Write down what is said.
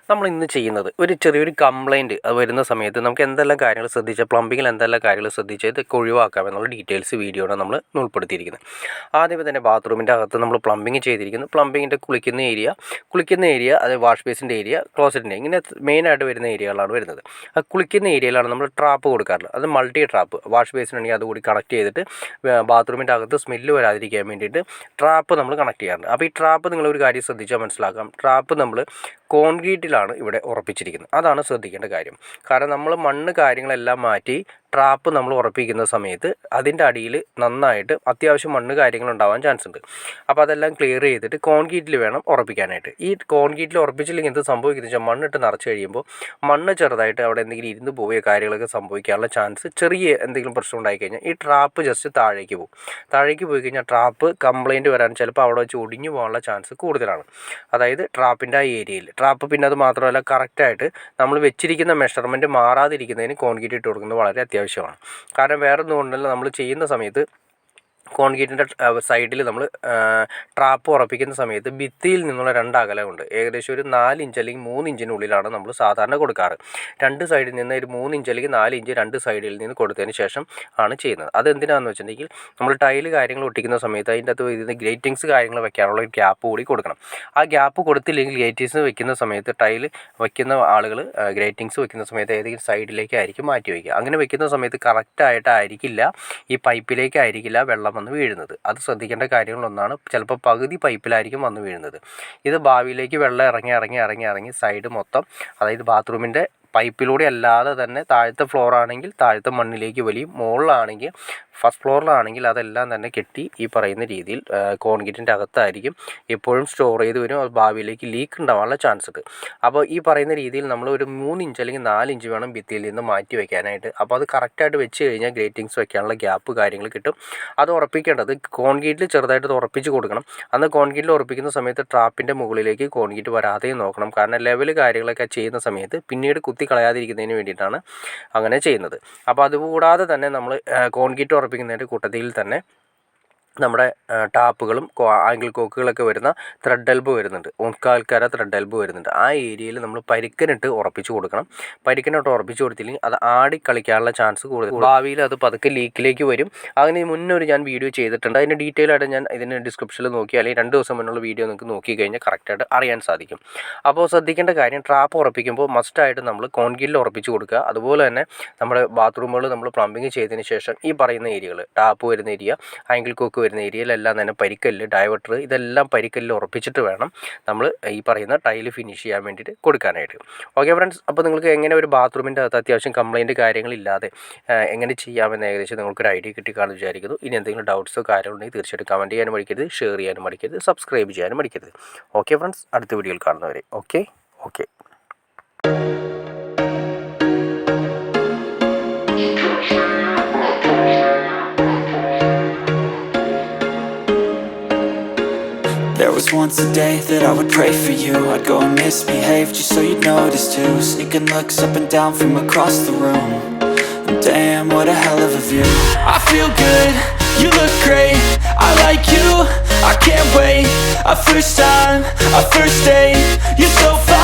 നമ്മൾ ഇന്ന് ചെയ്യുന്നത് ഒരു ചെറിയൊരു കംപ്ലയിൻറ്റ് അത് വരുന്ന സമയത്ത് നമുക്ക് എന്തെല്ലാം കാര്യങ്ങൾ ശ്രദ്ധിച്ചാൽ പ്ലംബിങ്ങിൽ എന്തെല്ലാം കാര്യങ്ങൾ ശ്രദ്ധിച്ചാൽ ഇതൊക്കെ ഒഴിവാക്കാമെന്നുള്ള ഡീറ്റെയിൽസ് വീഡിയോയാണ് നമ്മൾ ഉൾപ്പെടുത്തിയിരിക്കുന്നത്. ആദ്യമേ തന്നെ ബാത്റൂമിൻ്റെ അകത്ത് നമ്മൾ പ്ലംബിങ് ചെയ്തിരിക്കുന്നു. പ്ലംബിങ്ങിൻ്റെ കുളിക്കുന്ന ഏരിയ അത് വാഷ് ബേസിൻ്റെ ഏരിയ, ക്ലോസറ്റിൻ്റെ ഇങ്ങനെ മെയിനായിട്ട് വരുന്ന ഏരിയകളാണ് വരുന്നത്. ആ കുളിക്കുന്ന ഏരിയയിലാണ് നമ്മൾ ട്രാപ്പ് കൊടുക്കാറുള്ളത്. അത് മൾട്ടി ട്രാപ്പ് വാഷ് ബേസിനാണെങ്കിൽ അതുകൂടി കണക്ട് ചെയ്തിട്ട് ബാത്റൂമിൻ്റെ അകത്ത് സ്മെല്ല് വരാതിരിക്കാൻ വേണ്ടിയിട്ട് ട്രാപ്പ് നമ്മൾ കണക്ട് ചെയ്യാറുണ്ട്. അപ്പോൾ ഈ ട്രാപ്പ് നിങ്ങളൊരു കാര്യം ശ്രദ്ധിച്ചാൽ മനസ്സിലാക്കാം. ട്രാപ്പ് നമ്മൾ കോൺക്രീറ്റിലാണ് ഇവിടെ ഉറപ്പിച്ചിരിക്കുന്നത്. അതാണ് ശ്രദ്ധിക്കേണ്ട കാര്യം. കാരണം നമ്മൾ മണ്ണ് കാര്യങ്ങളെല്ലാം മാറ്റി ട്രാപ്പ് നമ്മൾ ഉറപ്പിക്കുന്ന സമയത്ത് അതിൻ്റെ അടിയിൽ നന്നായിട്ട് അത്യാവശ്യം മണ്ണ് കാര്യങ്ങളുണ്ടാവാൻ ചാൻസ് ഉണ്ട്. അപ്പോൾ അതെല്ലാം ക്ലിയർ ചെയ്തിട്ട് കോൺക്രീറ്റിൽ വേണം ഉറപ്പിക്കാനായിട്ട്. ഈ കോൺക്രീറ്റിൽ ഉറപ്പിച്ചില്ലെങ്കിൽ എന്ത് സംഭവിക്കുന്നത് വെച്ചാൽ മണ്ണിട്ട് നിറച്ച് കഴിയുമ്പോൾ മണ്ണ് ചെറുതായിട്ട് അവിടെ എന്തെങ്കിലും ഇരുന്ന് പോവുകയോ കാര്യങ്ങളൊക്കെ സംഭവിക്കാനുള്ള ചാൻസ്, ചെറിയ എന്തെങ്കിലും പ്രശ്നം ഉണ്ടായിക്കഴിഞ്ഞാൽ ഈ ട്രാപ്പ് ജസ്റ്റ് താഴേക്ക് പോകും. താഴേക്ക് പോയി കഴിഞ്ഞാൽ ട്രാപ്പ് കംപ്ലയിൻറ്റ് വരാൻ ചിലപ്പോൾ അവിടെ വെച്ച് ഒടിഞ്ഞു പോകാനുള്ള ചാൻസ് കൂടുതലാണ്. അതായത് ട്രാപ്പിൻ്റെ ആ ഏരിയയിൽ ട്രാപ്പ്. പിന്നെ അത് മാത്രമല്ല, കറക്റ്റായിട്ട് നമ്മൾ വെച്ചിരിക്കുന്ന മെഷർമെൻറ്റ് മാറാതിരിക്കുന്നതിന് കോൺക്രീറ്റ് ഇട്ട് കൊടുക്കുന്നത് വളരെ അത്യാവശ്യമാണ്. കാരണം വേറെ ഒന്നും കൊണ്ടല്ല, നമ്മൾ ചെയ്യുന്ന സമയത്ത് കോൺക്രീറ്റിൻ്റെ സൈഡിൽ നമ്മൾ ട്രാപ്പ് ഉറപ്പിക്കുന്ന സമയത്ത് ഭിത്തിയിൽ നിന്നുള്ള 2 അകലമുണ്ട്. ഏകദേശം ഒരു 4 ഇഞ്ച് അല്ലെങ്കിൽ 3 ഇഞ്ചിനുള്ളിലാണ് നമ്മൾ സാധാരണ കൊടുക്കാറ്. 2 സൈഡിൽ നിന്ന് ഒരു 3 ഇഞ്ച് അല്ലെങ്കിൽ 4 ഇഞ്ച് 2 സൈഡിൽ നിന്ന് കൊടുത്തതിന് ശേഷം ആണ് ചെയ്യുന്നത്. അതെന്തിനാണെന്ന് വെച്ചിട്ടുണ്ടെങ്കിൽ നമ്മൾ ടൈല് കാര്യങ്ങൾ ഒട്ടിക്കുന്ന സമയത്ത് അതിൻ്റെ അകത്ത് ഇതിന് ഗ്രേറ്റിങ്സ് കാര്യങ്ങൾ വെക്കാനുള്ള ഒരു ഗ്യാപ്പ് കൂടി കൊടുക്കണം. ആ ഗ്യാപ്പ് കൊടുത്തില്ലെങ്കിൽ ഗ്രേറ്റിങ്സ് വെക്കുന്ന സമയത്ത് ടൈല് വയ്ക്കുന്ന ആളുകൾ ഗ്രേറ്റിങ്സ് വെക്കുന്ന സമയത്ത് ഏതെങ്കിലും സൈഡിലേക്കായിരിക്കും മാറ്റി വയ്ക്കുക. അങ്ങനെ വെക്കുന്ന സമയത്ത് കറക്റ്റായിട്ടായിരിക്കില്ല, ഈ പൈപ്പിലേക്കായിരിക്കില്ല വെള്ളം വന്ന് വീഴുന്നത്. അത് ശ്രദ്ധിക്കേണ്ട കാര്യങ്ങളൊന്നാണ്. ചിലപ്പോൾ പകുതി പൈപ്പിലായിരിക്കും വന്ന് വീഴുന്നത്. ഇത് ഭാവിയിലേക്ക് വെള്ളം ഇറങ്ങി സൈഡ് മൊത്തം, അതായത് ബാത്റൂമിൻ്റെ പൈപ്പിലൂടെ അല്ലാതെ തന്നെ താഴത്തെ ഫ്ലോറാണെങ്കിൽ താഴത്തെ മണ്ണിലേക്ക് വലിയും, മുകളിലാണെങ്കിൽ ഫസ്റ്റ് ഫ്ലോറിലാണെങ്കിൽ അതെല്ലാം തന്നെ കെട്ടി ഈ പറയുന്ന രീതിയിൽ കോൺക്രീറ്റിൻ്റെ അകത്തായിരിക്കും എപ്പോഴും സ്റ്റോർ ചെയ്ത് വരും. അത് ഭാവിയിലേക്ക് ലീക്ക് ഉണ്ടാവാനുള്ള ചാൻസ് ഉണ്ട്. അപ്പോൾ ഈ പറയുന്ന രീതിയിൽ നമ്മൾ ഒരു 3 ഇഞ്ച് അല്ലെങ്കിൽ 4 ഇഞ്ച് വേണം ഭിത്തിയിൽ നിന്ന് മാറ്റി വയ്ക്കാനായിട്ട്. അപ്പോൾ അത് കറക്റ്റായിട്ട് വെച്ച് കഴിഞ്ഞാൽ ഗ്രേറ്റിങ്സ് വയ്ക്കാനുള്ള ഗ്യാപ്പ് കാര്യങ്ങൾ കിട്ടും. അത് ഉറപ്പിക്കേണ്ടത് കോൺക്രീറ്റിൽ ചെറുതായിട്ട് ഉറപ്പിച്ച് കൊടുക്കണം. അന്ന് കോൺക്രീറ്റിൽ ഉറപ്പിക്കുന്ന സമയത്ത് ട്രാപ്പിൻ്റെ മുകളിലേക്ക് കോൺക്രീറ്റ് വരാതെയും നോക്കണം. കാരണം ലെവൽ കാര്യങ്ങളൊക്കെ ചെയ്യുന്ന സമയത്ത് പിന്നീട് കുത്തി കളയാതിരിക്കുന്നതിന് വേണ്ടിയിട്ടാണ് അങ്ങനെ ചെയ്യുന്നത്. അപ്പോൾ അതുകൂടാതെ തന്നെ നമ്മൾ കോൺക്രീറ്റ് ഉറപ്പിക്കുന്നതിൻ്റെ കൂട്ടത്തിൽ തന്നെ നമ്മുടെ ടാപ്പുകളും ആംഗിൾ കോക്കുകളൊക്കെ വരുന്ന ത്രെഡ് എൽബോ വരുന്നുണ്ട്. 1/4 ത്രെഡ് എൽബോ വരുന്നുണ്ട്. ആ ഏരിയയിൽ നമ്മൾ പരിക്കനിട്ട് ഉറപ്പിച്ച് കൊടുക്കണം. പരിക്കനിട്ട് ഉറപ്പിച്ച് കൊടുത്തില്ലെങ്കിൽ അത് ആടി കളിക്കാനുള്ള ചാൻസ് കൂടുതൽ. ഭാവിയിൽ അത് പതുക്കെ ലീക്കിലേക്ക് വരും. അതിന് മുന്നേ ഞാൻ വീഡിയോ ചെയ്തിട്ടുണ്ട്. അതിൻ്റെ ഡീറ്റെയിൽ ആയിട്ട് ഞാൻ ഇതിന് ഡിസ്ക്രിപ്ഷനിൽ നോക്കി, അല്ലെങ്കിൽ 2 ദിവസം മുന്നുള്ള വീഡിയോ നിങ്ങൾക്ക് നോക്കി കഴിഞ്ഞാൽ കറക്റ്റായിട്ട് അറിയാൻ സാധിക്കും. അപ്പോൾ ശ്രദ്ധിക്കേണ്ട കാര്യം, ട്രാപ്പ് ഉറപ്പിക്കുമ്പോൾ മസ്റ്റായിട്ട് നമ്മൾ കോൺക്രീറ്റിൽ ഉറപ്പിച്ച് കൊടുക്കുക. അതുപോലെ തന്നെ നമ്മുടെ ബാത്റൂമുകൾ നമ്മൾ പ്ലംബിങ് ചെയ്തതിന് ശേഷം ഈ പറയുന്ന ഏരിയകൾ, ടാപ്പ് വരുന്ന ഏരിയ, ആംഗിൾ കോക്ക് വരുന്ന ഏരിയയിലെല്ലാം തന്നെ പരിക്കല്ല്, ഡൈവേർട്ടർ, ഇതെല്ലാം പരിക്കല്ല് ഉറപ്പിച്ചിട്ട് വേണം നമ്മൾ ഈ പറയുന്ന ടൈല് ഫിനിഷ് ചെയ്യാൻ വേണ്ടിയിട്ട് കൊടുക്കാനായിട്ട്. ഓക്കെ ഫ്രണ്ട്സ്, അപ്പോൾ നിങ്ങൾക്ക് എങ്ങനെ ഒരു ബാത്റൂമിൻ്റെ അകത്ത് അത്യാവശ്യം കംപ്ലയിൻറ്റ് കാര്യങ്ങളില്ലാതെ എങ്ങനെ ചെയ്യാമെന്ന് ഏകദേശം നിങ്ങൾക്കൊരു ഐഡിയ കിട്ടിക്കാണെന്ന് വിചാരിക്കുന്നു. ഇനി എന്തെങ്കിലും ഡൗട്ട്സോ കാര്യങ്ങളുണ്ടെങ്കിൽ തീർച്ചയായിട്ടും കമൻറ്റ് ചെയ്യാനും മടിക്കരുത്, ഷെയർ ചെയ്യാനും മടിക്കരുത്, സബ്സ്ക്രൈബ് ചെയ്യാനും മടിക്കരുത്. ഓക്കെ ഫ്രണ്ട്സ്, അടുത്ത വീഡിയോയിൽ കാണുന്നവരെ okay. There was once a day that I would pray for you. I'd go and misbehave just so you'd notice too. Sneaking looks up and down from across the room. And damn, what a hell of a view. I feel good, you look great, I like you, I can't wait. A first time, a first date, you're so fine.